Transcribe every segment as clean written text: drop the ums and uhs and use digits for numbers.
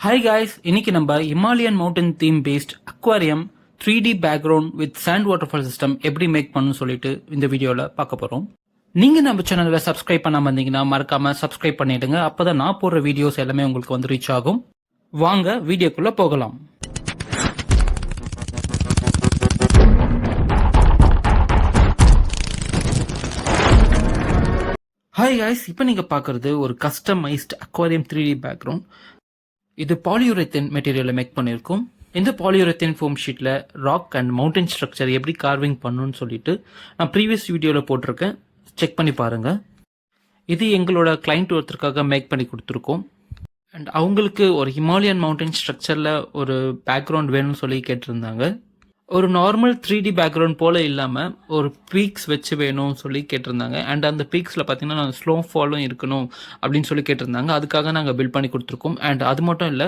Hi guys, இன்னைக்கு நம்ம Himalayan mountain theme based aquarium 3D background with sand waterfall system எப்படி make பண்ணணும்னு சொல்லிட்டு இந்த வீடியோல பார்க்க போறோம். நீங்க நம்ம சேனலை சப்ஸ்கிரைப் பண்ணாம இருந்தீங்கன்னா மறக்காம சப்ஸ்கிரைப் பண்ணிடுங்க. அப்பதான் நான் போடுற வீடியோஸ் எல்லாமே உங்களுக்கு வந்து ரீச் ஆகும். வாங்க வீடியோக்குள்ள போகலாம். ஹாய் guys, இப்போ நீங்க பார்க்கறது ஒரு கஸ்டமைஸ்ட் aquarium 3D பேக்ரவுண்ட். இது பாலியூரேத்தன் மெட்டீரியலை மேக் பண்ணியிருக்கோம். இந்த பாலியூரேத்தன் ஃபோம் ஷீட்டில் ராக் அண்ட் மவுண்டன் ஸ்ட்ரக்சர் எப்படி கார்விங் பண்ணணும்னு சொல்லிட்டு நான் ப்ரீவியஸ் வீடியோவில் போட்டிருக்கேன், செக் பண்ணி பாருங்கள். இது எங்களோட கிளைண்ட் ஒருத்தருக்காக மேக் பண்ணி கொடுத்துருக்கோம். அண்ட் அவங்களுக்கு ஒரு ஹிமாலயன் மவுண்டன் ஸ்ட்ரக்சரில் ஒரு பேக்ரவுண்ட் வேணும்னு சொல்லி கேட்டிருந்தாங்க. ஒரு நார்மல் 3D பேக்ரவுண்ட் போல் இல்லாமல் ஒரு பீக்ஸ் வச்சு வேணும்னு சொல்லி கேட்டிருந்தாங்க. அண்ட் அந்த பீக்ஸில் பார்த்தீங்கன்னா நாங்கள் ஸ்லோ ஃபாலும் இருக்கணும் அப்படின்னு சொல்லி கேட்டிருந்தாங்க. அதுக்காக நாங்கள் பில்ட் பண்ணி கொடுத்துருக்கோம். அண்ட் அது மட்டும் இல்லை,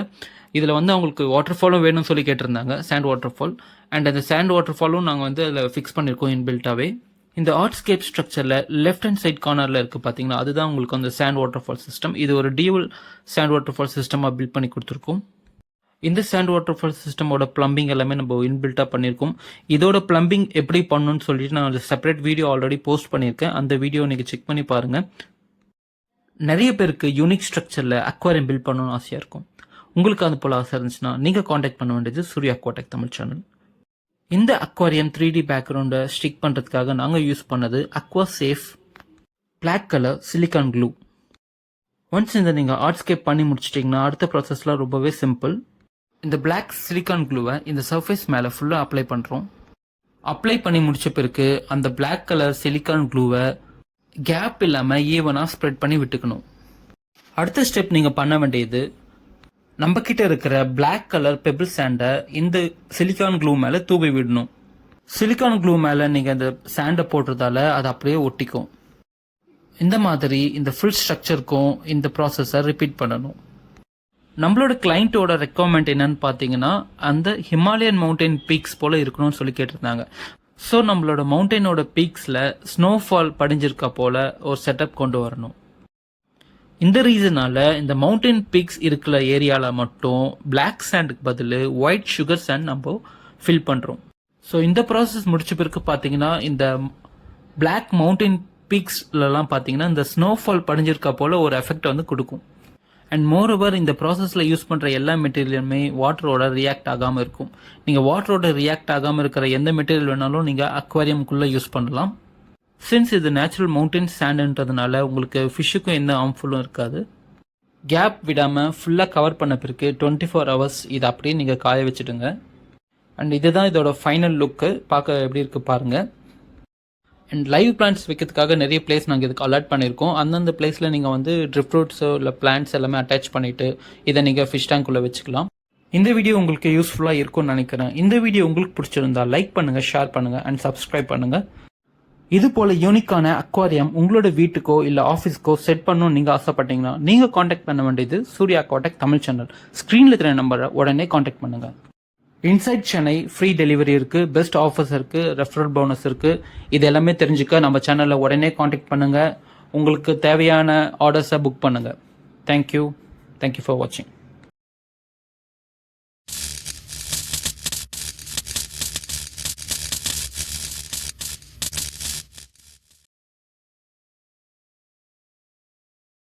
இதில் வந்து அவங்களுக்கு வாட்டர் ஃபாலும் வேணும்னு சொல்லி கேட்டிருந்தாங்க, சாண்ட் வாட்டர் ஃபால். அண்ட் அந்த சாண்ட் வாட்டர் ஃபாலும் நாங்கள் வந்து அதில் ஃபிக்ஸ் பண்ணியிருக்கோம் இன்பில்ட்டாகவே. இந்த ஆர்ட்ஸ்கேப் ஸ்ட்ரக்சரில் லெஃப்ட் ஹேண்ட் சைட் கார்னரில் இருக்குது பார்த்தீங்கன்னா, அதுதான் உங்களுக்கு அந்த சாண்ட் வாட்டர் ஃபால் சிஸ்டம். இது ஒரு டியூவல் சாண்ட் வாட்டர் ஃபால் சிஸ்டமாக பில்ட் பண்ணி கொடுத்துருக்கோம். இந்த சாண்ட் வாட்டர் ஃபால் சிஸ்டமோட பிளம்பிங் எல்லாமே நம்ம இன்பில்ட்டாக பண்ணியிருக்கோம். இதோட பிளம்பிங் எப்படி பண்ணணும்னு சொல்லிட்டு நான் ஒரு செப்பரேட் வீடியோ ஆல்ரெடி போஸ்ட் பண்ணியிருக்கேன். அந்த வீடியோ நீங்கள் செக் பண்ணி பாருங்கள். நிறைய பேருக்கு யூனிக் ஸ்ட்ரக்சரில் அக்வாரியம் பில்ட் பண்ணணும்னு ஆசையாக இருக்கும். உங்களுக்கு அது போல் ஆசை இருந்துச்சுன்னா நீங்கள் காண்டாக்ட் பண்ண வேண்டியது சூர்யா அக்வாடெக் தமிழ் சேனல். இந்த அக்வாரியம் 3D பேக்ரவுண்டை ஸ்டிக் பண்ணுறதுக்காக நாங்கள் யூஸ் பண்ணது aqua safe black colour silicone glue. Once இந்த நீங்கள் ஆர்ட்ஸ்கேப் பண்ணி முடிச்சிட்டிங்கன்னா அடுத்த ப்ராசஸ்லாம் ரொம்பவே சிம்பிள். இந்த பிளாக் சிலிக்கான் க்ளூவை இந்த சர்ஃபேஸ் மேலே ஃபுல்லாக அப்ளை பண்ணுறோம். அப்ளை பண்ணி முடிச்ச பிறகு அந்த பிளாக் கலர் சிலிக்கான் க்ளூவை கேப் இல்லாமல் ஈவனாக ஸ்ப்ரெட் பண்ணி விட்டுக்கணும். அடுத்த ஸ்டெப் நீங்கள் பண்ண வேண்டியது, நம்மக்கிட்ட இருக்கிற பிளாக் கலர் பெபிள் சாண்டை இந்த சிலிக்கான் க்ளூ மேலே தூவி விடணும். சிலிக்கான் க்ளூ மேலே நீங்கள் இந்த சாண்டை போடுறதால அது அப்படியே ஒட்டிக்கும். இந்த மாதிரி இந்த ஃபுல் ஸ்ட்ரக்சருக்கும் இந்த ப்ராசஸை ரிப்பீட் பண்ணணும். நம்மளோட கிளைண்ட்டோட ரெக்குவயர்மெண்ட் என்னன்னு பார்த்தீங்கன்னா, அந்த ஹிமாலயன் மவுண்டன் பீக்ஸ் போல் இருக்கணும்னு சொல்லி கேட்டிருந்தாங்க. ஸோ நம்மளோட மவுண்டனோட பீக்ஸில் ஸ்னோஃபால் படிஞ்சிருக்கா போல் ஒரு செட்டப் கொண்டு வரணும். இந்த ரீசனால் இந்த மவுண்டன் பீக்ஸ் இருக்கிற ஏரியாவில் மட்டும் பிளாக் சாண்டுக்கு பதில் ஒயிட் சுகர் சாண்ட் நம்ம ஃபில் பண்ணுறோம். ஸோ இந்த ப்ராசஸ் முடிச்ச பிறகு பார்த்தீங்கன்னா இந்த பிளாக் மவுண்டன் பீக்ஸ்லலாம் பார்த்தீங்கன்னா இந்த ஸ்னோஃபால் படிஞ்சிருக்கா போல் ஒரு எஃபெக்ட் வந்து கொடுக்கும். அண்ட் மோரோவர் இந்த ப்ராசஸில் யூஸ் பண்ணுற எல்லா மெட்டீரியலுமே வாட்டரோட ரியாக்ட் ஆகாமல் இருக்கும். நீங்கள் வாட்டரோட ரியாக்ட் ஆகாமல் இருக்கிற எந்த மெட்டீரியல் வேணாலும் நீங்கள் அக்வாரியம்குள்ளே யூஸ் பண்ணலாம். சின்ஸ் இது நேச்சுரல் மவுண்டன் சாண்டுன்றதுனால உங்களுக்கு ஃபிஷ்ஷுக்கும் எந்த ஹார்ம்ஃபுல்லும் இருக்காது. கேப் விடாமல் ஃபுல்லாக கவர் பண்ண பிறகு 24 hours இதை அப்படியே நீங்கள் காய வச்சுடுங்க. அண்ட் இதுதான் இதோட ஃபைனல் லுக்கு. பார்க்க எப்படி இருக்குது பாருங்கள். அண்ட் லைவ் பிளான்ட்ஸ் வைக்கிறதுக்காக நிறைய பிளேஸ் நாங்கள் இதுக்கு அலாட் பண்ணியிருக்கோம். அந்தந்த பிளேஸில் நீங்கள் வந்து ட்ரிப் ஃப்ரூட்ஸோ இல்லை பிளான்ட்ஸ் எல்லாமே அட்டாச் பண்ணிவிட்டு இதை நீங்கள் ஃபிஷ் டேங்க்குள்ளே வச்சுக்கலாம். இந்த வீடியோ உங்களுக்கு யூஸ்ஃபுல்லாக இருக்கும்னு நினைக்கிறேன். இந்த வீடியோ உங்களுக்கு பிடிச்சிருந்தா லைக் பண்ணுங்கள், ஷேர் பண்ணுங்கள் அண்ட் சப்ஸ்கிரைப் பண்ணுங்கள். இது போல் யூனிக்கான அக்வாரியம் உங்களோட வீட்டுக்கோ இல்லை ஆஃபீஸ்க்கோ செட் பண்ணணும்னு நீங்கள் ஆசைப்பட்டீங்கன்னா நீங்கள் காண்டாக்ட் பண்ண வேண்டியது சூர்யா அக்வாடெக் தமிழ் சேனல். ஸ்க்ரீனில் இருக்கிற நம்பரை உடனே காண்டாக்ட் பண்ணுங்கள். இன்சைட் சென்னை ஃப்ரீ டெலிவரி இருக்குது, பெஸ்ட் ஆஃபர்ஸ் இருக்குது, ரெஃபரல் போனஸ் இருக்குது. இது எல்லாமே தெரிஞ்சுக்க நம்ம சேனலில் உடனே காண்டாக்ட் பண்ணுங்கள். உங்களுக்கு தேவையான ஆர்டர்ஸை புக் பண்ணுங்கள். தேங்க்யூ ஃபார் வாட்சிங்.